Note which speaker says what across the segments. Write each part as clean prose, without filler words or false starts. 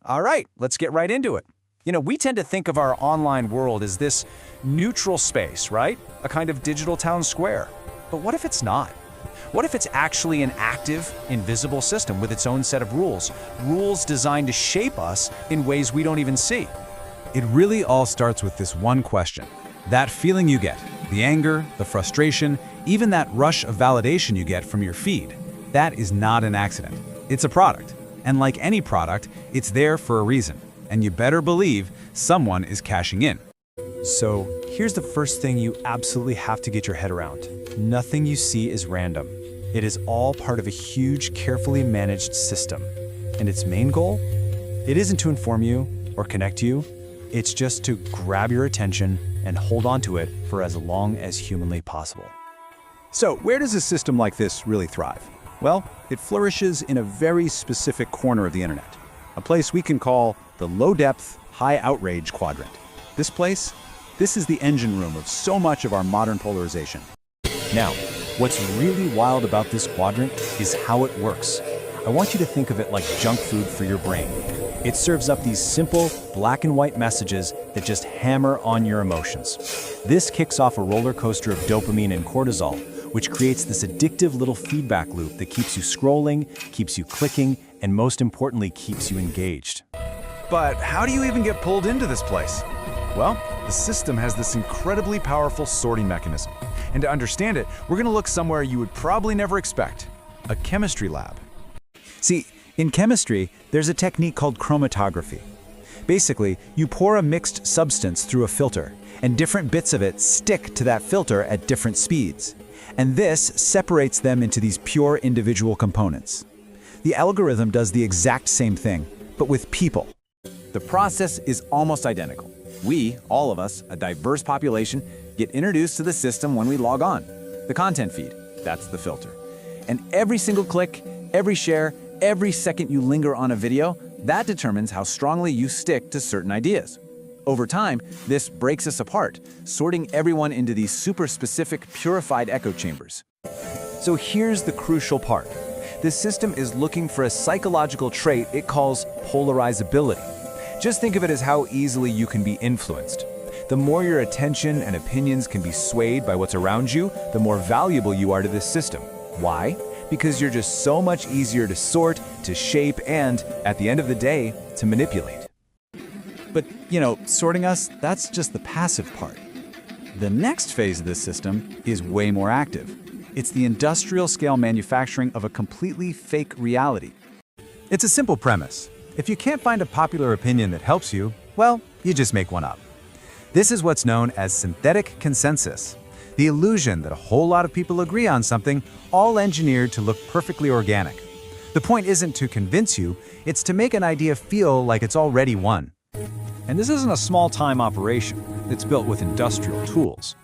Speaker 1: All right, let's get right into it. We tend to think of our online world as this neutral space, right? A kind of digital town square. But what if it's not? What if it's actually an active, invisible system with its own set of rules? Rules designed to shape us in ways we don't even see.
Speaker 2: It really all starts with this one question. That feeling you get, the anger, the frustration, even that rush of validation you get from your feed, that is not an accident. It's a product. And like any product, it's there for a reason. And you better believe someone is cashing in.
Speaker 3: So here's the first thing you absolutely have to get your head around. Nothing you see is random. It is all part of a huge, carefully managed system. And its main goal? It isn't to inform you or connect you. It's just to grab your attention and hold on to it for as long as humanly possible.
Speaker 2: So where does a system like this really thrive? Well, it flourishes in a very specific corner of the internet, a place we can call the low-depth, high-outrage quadrant. This place, this is the engine room of so much of our modern polarization.
Speaker 3: Now, what's really wild about this quadrant is how it works. I want you to think of it like junk food for your brain. It serves up these simple, black and white messages that just hammer on your emotions. This kicks off a roller coaster of dopamine and cortisol, which creates this addictive little feedback loop that keeps you scrolling, keeps you clicking, and most importantly, keeps you engaged.
Speaker 4: But how do you even get pulled into this place? Well, the system has this incredibly powerful sorting mechanism. And to understand it, we're going to look somewhere you would probably never expect: a chemistry lab.
Speaker 2: See, in chemistry, there's a technique called chromatography. Basically, you pour a mixed substance through a filter, and different bits of it stick to that filter at different speeds. And this separates them into these pure individual components. The algorithm does the exact same thing, but with people.
Speaker 5: The process is almost identical. We, all of us, a diverse population, get introduced to the system when we log on. The content feed, that's the filter. And every single click, every share, every second you linger on a video, that determines how strongly you stick to certain ideas. Over time, this breaks us apart, sorting everyone into these super specific, purified echo chambers.
Speaker 3: So here's the crucial part. This system is looking for a psychological trait it calls polarizability. Just think of it as how easily you can be influenced. The more your attention and opinions can be swayed by what's around you, the more valuable you are to this system. Why? Because you're just so much easier to sort, to shape, and, at the end of the day, to manipulate.
Speaker 2: But, sorting us, that's just the passive part. The next phase of this system is way more active. It's the industrial-scale manufacturing of a completely fake reality. It's a simple premise. If you can't find a popular opinion that helps you, well, you just make one up. This is what's known as synthetic consensus, the illusion that a whole lot of people agree on something, all engineered to look perfectly organic. The point isn't to convince you, it's to make an idea feel like it's already won.
Speaker 3: And this isn't a small-time operation. It's built with industrial tools.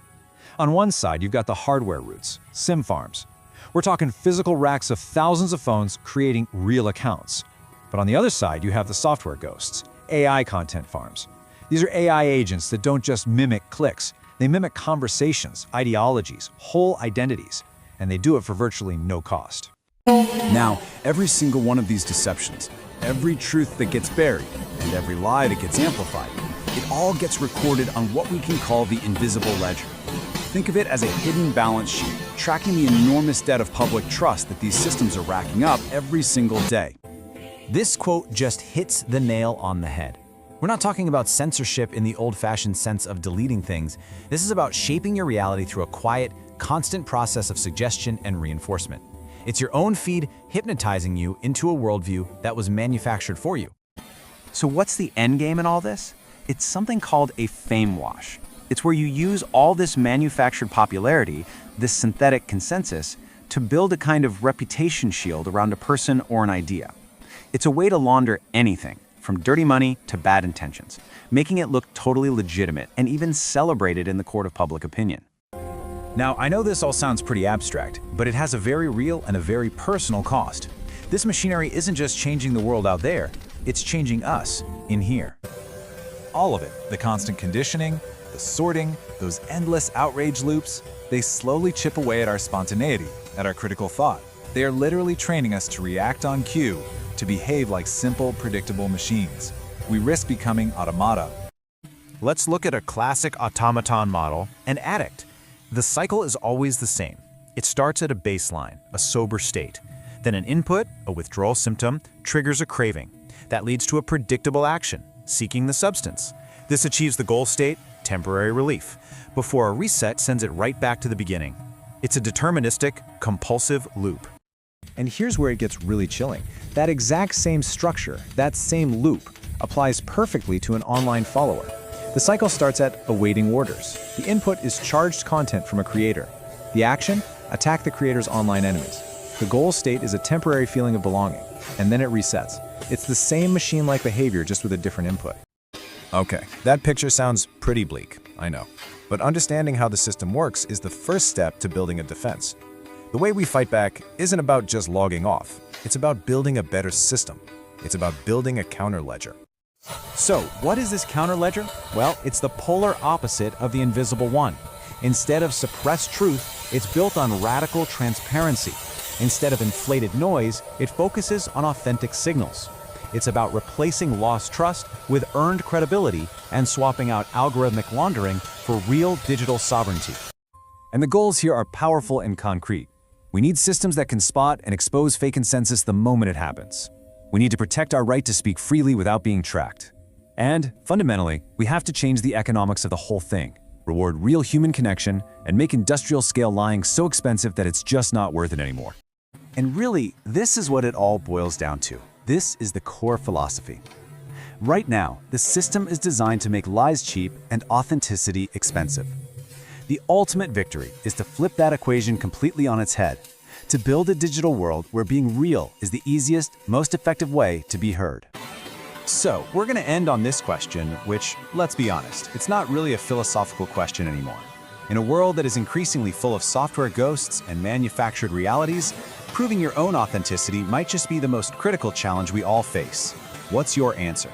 Speaker 3: On one side, you've got the hardware roots, SIM farms. We're talking physical racks of thousands of phones creating real accounts. But on the other side, you have the software ghosts, AI content farms. These are AI agents that don't just mimic clicks. They mimic conversations, ideologies, whole identities. And they do it for virtually no cost.
Speaker 2: Now, every single one of these deceptions, every truth that gets buried, and every lie that gets amplified, it all gets recorded on what we can call the invisible ledger. Think of it as a hidden balance sheet, tracking the enormous debt of public trust that these systems are racking up every single day.
Speaker 3: This quote just hits the nail on the head. We're not talking about censorship in the old-fashioned sense of deleting things. This is about shaping your reality through a quiet, constant process of suggestion and reinforcement. It's your own feed hypnotizing you into a worldview that was manufactured for you. So what's the end game in all this? It's something called a fame wash. It's where you use all this manufactured popularity, this synthetic consensus, to build a kind of reputation shield around a person or an idea. It's a way to launder anything, from dirty money to bad intentions, making it look totally legitimate and even celebrated in the court of public opinion.
Speaker 2: Now, I know this all sounds pretty abstract, but it has a very real and a very personal cost. This machinery isn't just changing the world out there, it's changing us in here. All of it, the constant conditioning, the sorting, those endless outrage loops, they slowly chip away at our spontaneity, at our critical thought. They are literally training us to react on cue,
Speaker 4: to behave like simple, predictable machines. We risk becoming automata.
Speaker 1: Let's look at a classic automaton model, an addict. The cycle is always the same. It starts at a baseline, a sober state. Then an input, a withdrawal symptom, triggers a craving. That leads to a predictable action, seeking the substance. This achieves the goal state, temporary relief, before a reset sends it right back to the beginning. It's a deterministic, compulsive loop.
Speaker 5: And here's where it gets really chilling. That exact same structure, that same loop, applies perfectly to an online follower. The cycle starts at awaiting orders. The input is charged content from a creator. The action? Attack the creator's online enemies. The goal state is a temporary feeling of belonging, and then it resets. It's the same machine-like behavior, just with a different input.
Speaker 4: Okay, that picture sounds pretty bleak, I know. But understanding how the system works is the first step to building a defense. The way we fight back isn't about just logging off. It's about building a better system. It's about building a counterledger.
Speaker 3: So, what is this counterledger? Well, it's the polar opposite of the invisible one. Instead of suppressed truth, it's built on radical transparency. Instead of inflated noise, it focuses on authentic signals. It's about replacing lost trust with earned credibility and swapping out algorithmic laundering for real digital sovereignty.
Speaker 2: And the goals here are powerful and concrete. We need systems that can spot and expose fake consensus the moment it happens. We need to protect our right to speak freely without being tracked. And, fundamentally, we have to change the economics of the whole thing, reward real human connection, and make industrial-scale lying so expensive that it's just not worth it anymore.
Speaker 1: And really, this is what it all boils down to. This is the core philosophy. Right now, the system is designed to make lies cheap and authenticity expensive. The ultimate victory is to flip that equation completely on its head, to build a digital world where being real is the easiest, most effective way to be heard. So, we're going to end on this question, which, let's be honest, it's not really a philosophical question anymore. In a world that is increasingly full of software ghosts and manufactured realities, proving your own authenticity might just be the most critical challenge we all face. What's your answer?